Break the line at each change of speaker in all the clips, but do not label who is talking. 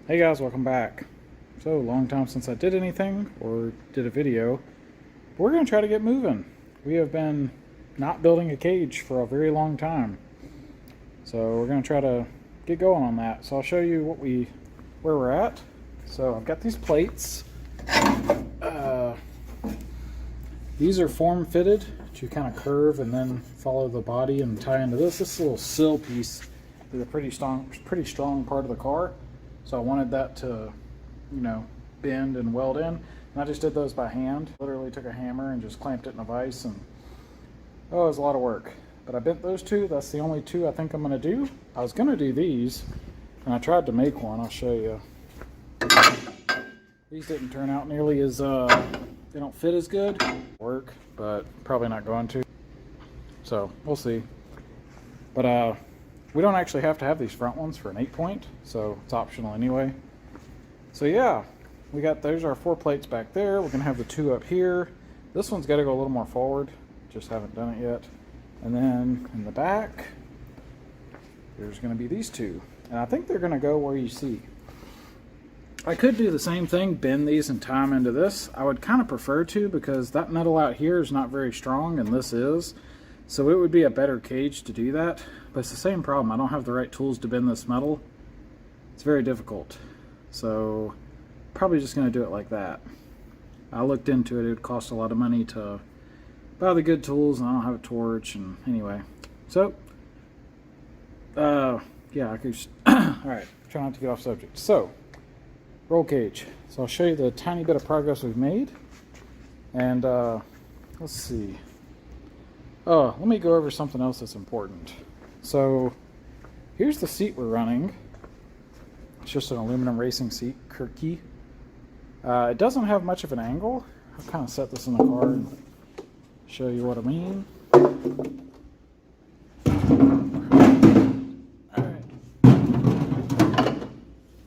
Hey guys, welcome back. So, long time since I did anything or did a video. But we're going to try to get moving. We have been not building a cage for a very long time. So, we're going to try to get going on that. So, I'll show you where we're at. So, I've got these plates. These are form fitted to kind of curve and then follow the body and tie into this. This little sill piece is a pretty strong part of the car. So I wanted that to, bend and weld in. And I just did those by hand. Literally took a hammer and just clamped it in a vise, and it was a lot of work. But I bent those two. That's the only two I think I'm going to do. I was going to do these, and I tried to make one. I'll show you. These didn't turn out nearly as, they don't fit as good. Work, but probably not going to. So we'll see. But we don't actually have to have these front ones for an 8-point, so it's optional anyway. So yeah, there's our 4 plates back there. We're gonna have the 2 up here. This one's got to go a little more forward. Just haven't done it yet. And then in the back, there's gonna be these 2, and I think they're gonna go where you see. I could do the same thing, bend these and tie them into this. I would kind of prefer to, because that metal out here is not very strong, and this is. So it would be a better cage to do that, but it's the same problem. I don't have the right tools to bend this metal. It's very difficult. So probably just going to do it like that. I looked into it. It would cost a lot of money to buy the good tools, and I don't have a torch, and anyway. So, yeah, I could just, alright, try not to get off subject. So, roll cage. So I'll show you the tiny bit of progress we've made. And, let's see. Oh, let me go over something else that's important. So, here's the seat we're running. It's just an aluminum racing seat, Kirky. It doesn't have much of an angle. I'll kind of set this in the car and show you what I mean. Alright.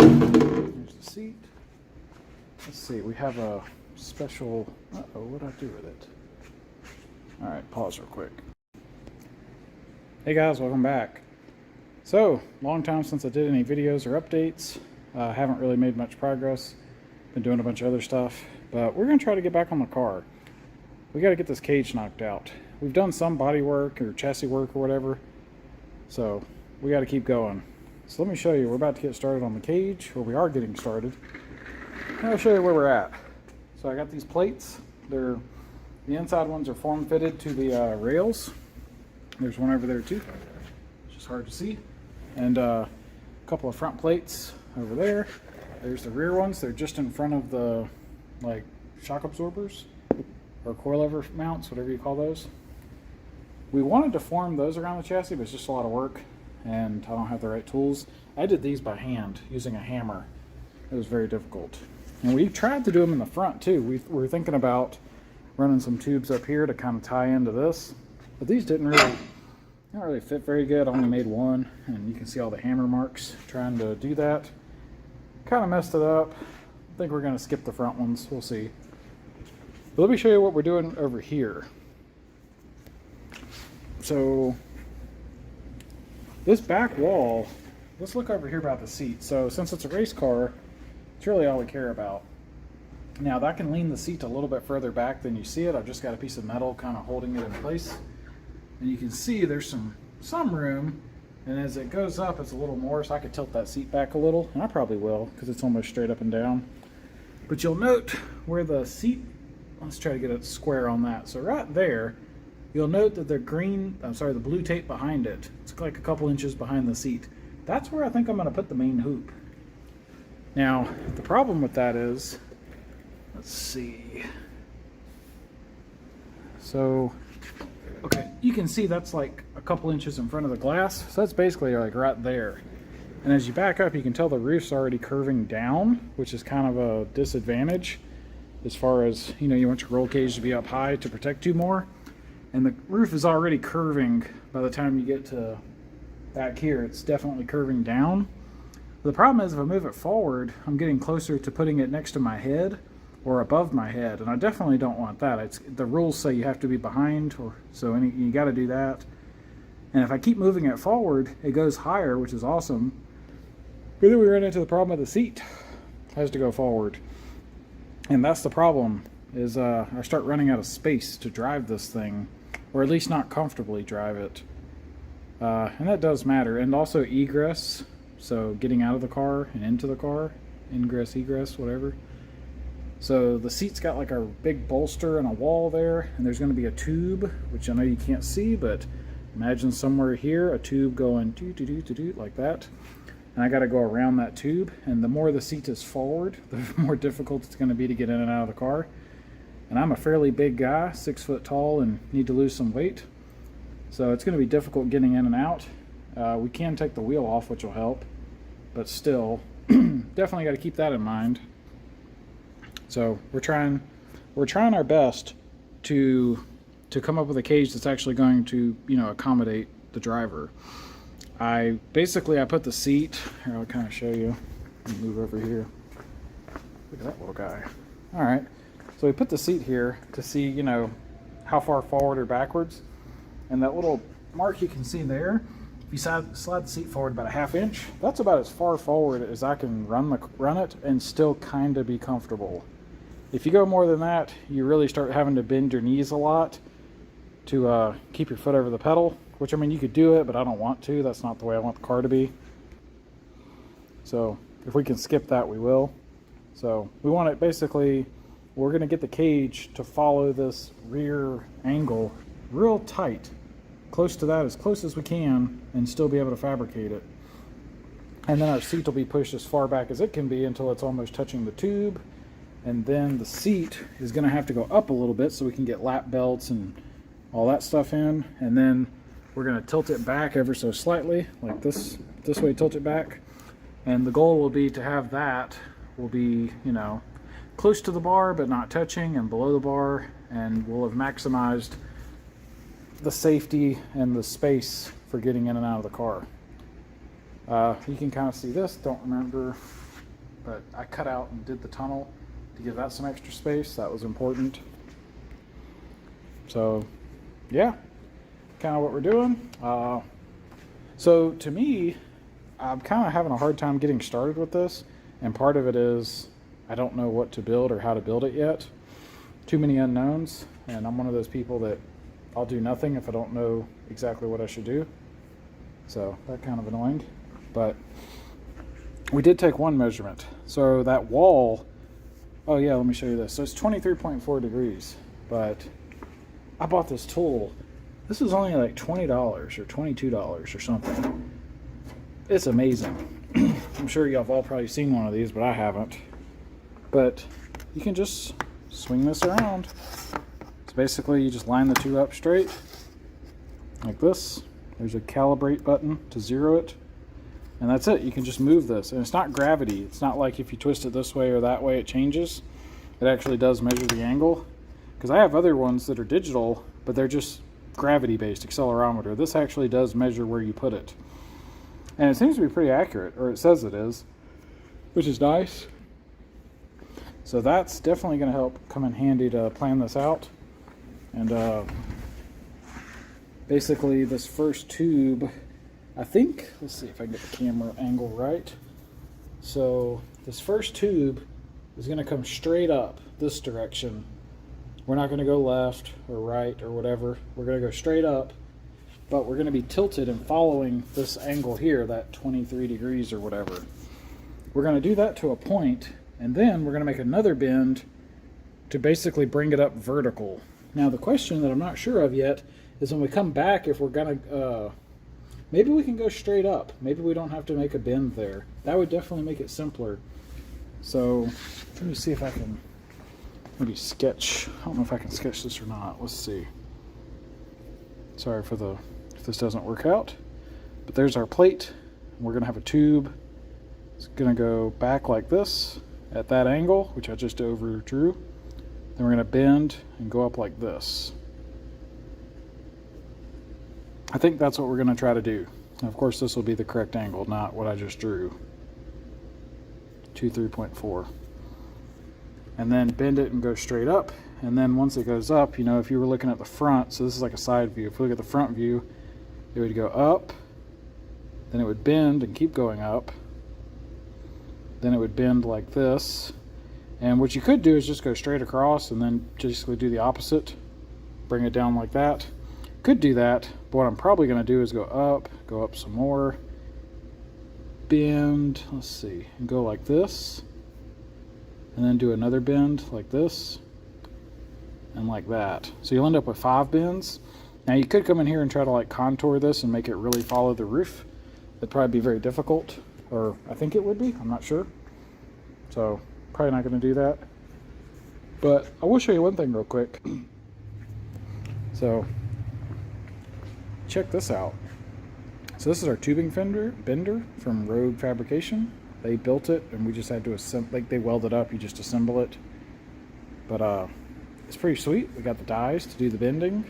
Here's the seat. Let's see, we have a special... Uh-oh, what did I do with it? Alright, pause real quick. Hey guys, welcome back. So, long time since I did any videos or updates. Haven't really made much progress. Been doing a bunch of other stuff. But we're going to try to get back on the car. We got to get this cage knocked out. We've done some body work or chassis work or whatever. So, we got to keep going. So let me show you. We're about to get started on the cage. Or we are getting started. And I'll show you where we're at. So I got these plates. The inside ones are form fitted to the rails. There's one over there too. It's just hard to see. And a couple of front plates over there. There's the rear ones. They're just in front of the shock absorbers or coilover mounts, whatever you call those. We wanted to form those around the chassis, but it's just a lot of work, and I don't have the right tools. I did these by hand using a hammer. It was very difficult. And we tried to do them in the front too. We were thinking about running some tubes up here to kind of tie into this, but these didn't really fit very good. I only made one, and you can see all the hammer marks trying to do that. Kind of messed it up. I think we're going to skip the front ones. We'll see. But let me show you what we're doing over here. So this back wall, let's look over here about the seat. So since it's a race car, it's really all we care about. Now that can lean the seat a little bit further back than you see it. I've just got a piece of metal kind of holding it in place. And you can see there's some room, and as it goes up it's a little more, so I could tilt that seat back a little, and I probably will because it's almost straight up and down. But you'll note where the seat, let's try to get it square on that. So right there, you'll note that the blue tape behind it, it's like a couple inches behind the seat. That's where I think I'm going to put the main hoop. Now, the problem with that is, let's see. So, okay, you can see that's like a couple inches in front of the glass. So that's basically like right there. And as you back up, you can tell the roof's already curving down, which is kind of a disadvantage as far as, you want your roll cage to be up high to protect you more. And the roof is already curving by the time you get to back here. It's definitely curving down. The problem is if I move it forward, I'm getting closer to putting it next to my head or above my head, and I definitely don't want that. The rules say you have to be behind, you got to do that. And if I keep moving it forward, it goes higher, which is awesome. But then we ran into the problem of the seat has to go forward. And that's the problem, is I start running out of space to drive this thing, or at least not comfortably drive it. And that does matter. And also egress, so getting out of the car and into the car, ingress, egress, whatever. So the seat's got like a big bolster and a wall there, and there's going to be a tube, which I know you can't see, but imagine somewhere here a tube going do like that. And I got to go around that tube, and the more the seat is forward, the more difficult it's going to be to get in and out of the car. And I'm a fairly big guy, 6 foot tall, and need to lose some weight. So it's going to be difficult getting in and out. We can take the wheel off, which will help, but still, definitely got to keep that in mind. So we're trying our best to come up with a cage that's actually going to, accommodate the driver. I put the seat here. I'll kind of show you. Move over here. Look at that little guy. All right. So we put the seat here to see, how far forward or backwards. And that little mark you can see there, if you slide the seat forward about a ½ inch, that's about as far forward as I can run it and still kind of be comfortable. If you go more than that, you really start having to bend your knees a lot to keep your foot over the pedal, which, I mean, you could do it, but I don't want to. That's not the way I want the car to be. So if we can skip that, we will. So we want it, basically, we're going to get the cage to follow this rear angle real tight, close to that, as close as we can, and still be able to fabricate it. And then our seat will be pushed as far back as it can be until it's almost touching the tube. And then the seat is going to have to go up a little bit so we can get lap belts and all that stuff in. And then we're going to tilt it back ever so slightly, like this way, tilt it back. And the goal will be to have that will be, close to the bar but not touching, and below the bar, and we'll have maximized the safety and the space for getting in and out of the car. You can kind of see this, don't remember, but I cut out and did the tunnel to give that some extra space. That was important. So yeah, kind of what we're doing. So to me, I'm kind of having a hard time getting started with this, and part of it is I don't know what to build or how to build it yet. Too many unknowns, and I'm one of those people that I'll do nothing if I don't know exactly what I should do. So that kind of annoying. But we did take one measurement. So that wall, oh yeah, let me show you this. So it's 23.4 degrees, but I bought this tool. This was only like $20 or $22 or something. It's amazing. I'm sure y'all have all probably seen one of these, but I haven't. But you can just swing this around. So basically you just line the two up straight like this. There's a calibrate button to zero it, and that's it. You can just move this, and it's not gravity. It's not like if you twist it this way or that way it changes. It actually does measure the angle, because I have other ones that are digital but they're just gravity based accelerometer. This actually does measure where you put it, and it seems to be pretty accurate, or it says it is, which is nice. So that's definitely going to help come in handy to plan this out. And basically this first tube, I think, let's see if I can get the camera angle right. So this first tube is going to come straight up this direction. We're not going to go left or right or whatever. We're going to go straight up, but we're going to be tilted and following this angle here, that 23 degrees or whatever. We're going to do that to a point, and then we're going to make another bend to basically bring it up vertical. Now the question that I'm not sure of yet is when we come back, if we're going to, maybe we can go straight up. Maybe we don't have to make a bend there. That would definitely make it simpler. So let me see if I can maybe sketch. I don't know if I can sketch this or not. Let's see. Sorry if this doesn't work out. But there's our plate. We're going to have a tube. It's going to go back like this at that angle, which I just overdrew. Then we're going to bend and go up like this. I think that's what we're going to try to do. And of course, this will be the correct angle, not what I just drew. 23.4. And then bend it and go straight up. And then once it goes up, you know, if you were looking at the front, so this is like a side view. If we look at the front view, it would go up, then it would bend and keep going up, then it would bend like this. And what you could do is just go straight across and then basically do the opposite, bring it down like that. Could do that, but what I'm probably going to do is go up some more, bend, let's see, and go like this, and then do another bend like this, and like that. So you'll end up with 5 bends. Now you could come in here and try to like contour this and make it really follow the roof. It'd probably be very difficult, or I think it would be, I'm not sure. So probably not going to do that. But I will show you one thing real quick. So check this out. So this is our tubing bender from Rogue Fabrication. They built it and we just had to assemble, like they weld it up, you just assemble it. But it's pretty sweet. We got the dies to do the bending.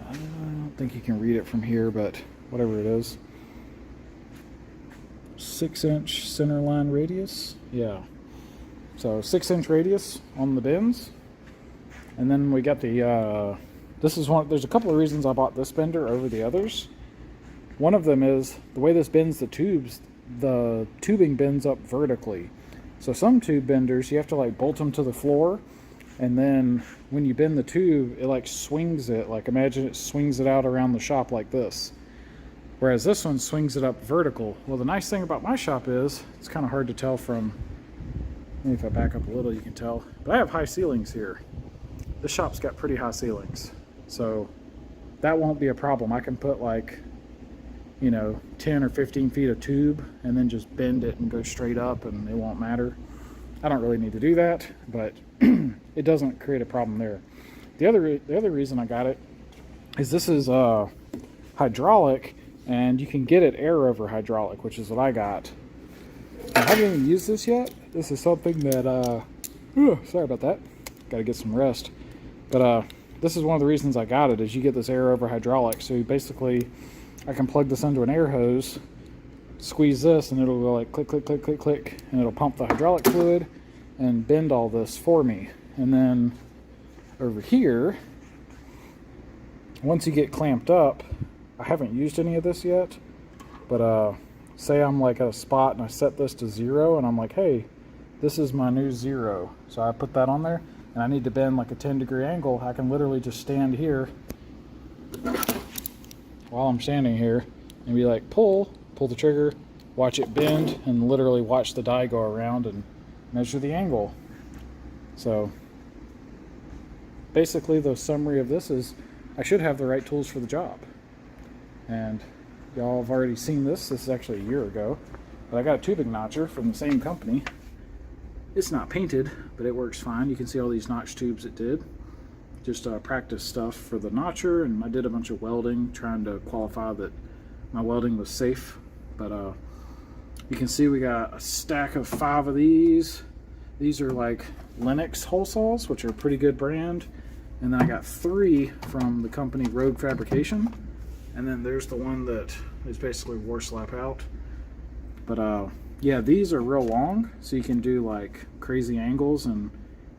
I don't think you can read it from here, but whatever it is. 6-inch center line radius. Yeah. So 6-inch radius on the bends. And then we got the, there's a couple of reasons I bought this bender over the others. One of them is the way this bends the tubes, the tubing bends up vertically. So some tube benders, you have to like bolt them to the floor, and then when you bend the tube, it like swings it, like imagine it swings it out around the shop like this. Whereas this one swings it up vertical. Well, the nice thing about my shop is, it's kind of hard to tell from, maybe if I back up a little you can tell, but I have high ceilings here. This shop's got pretty high ceilings. So that won't be a problem. I can put like, you know, 10 or 15 feet of tube and then just bend it and go straight up and it won't matter. I don't really need to do that, but it doesn't create a problem there. The other reason I got it is this is hydraulic, and you can get it air over hydraulic, which is what I got. I haven't even used this yet. This is something that, sorry about that. Got to get some rest. But this is one of the reasons I got it, is you get this air over hydraulic. So basically, I can plug this into an air hose, squeeze this, and it'll go like click, click, click, click, click, and it'll pump the hydraulic fluid and bend all this for me. And then over here, once you get clamped up, I haven't used any of this yet, but say I'm like at a spot and I set this to 0 and I'm like, hey, this is my new 0. So I put that on there and I need to bend like a 10-degree angle. I can literally just stand here while I'm standing here and be like, pull the trigger, watch it bend, and literally watch the die go around and measure the angle. So basically the summary of this is I should have the right tools for the job. And y'all have already seen this. This is actually a year ago. But I got a tubing notcher from the same company. It's not painted, but it works fine. You can see all these notch tubes it did. Just practice stuff for the notcher, and I did a bunch of welding trying to qualify that my welding was safe. But you can see we got a stack of 5 of these. These are like Lennox hole saws, which are a pretty good brand. And then I got 3 from the company Rogue Fabrication. And then there's the one that is basically war slap out. But yeah, these are real long, so you can do like crazy angles, and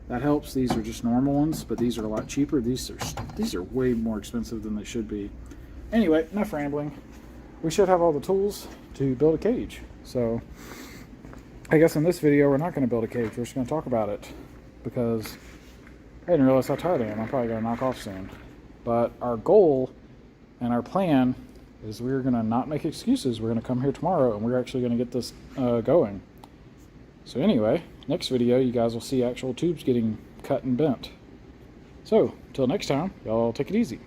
that helps. These are just normal ones, but these are a lot cheaper. These are way more expensive than they should be. Anyway, enough rambling. We should have all the tools to build a cage. So I guess in this video we're not going to build a cage. We're just going to talk about it because I didn't realize how tired I am. I'm probably going to knock off soon. But our goal and our plan is we're going to not make excuses. We're going to come here tomorrow and we're actually going to get this going. So anyway, next video you guys will see actual tubes getting cut and bent. So, till next time, y'all take it easy.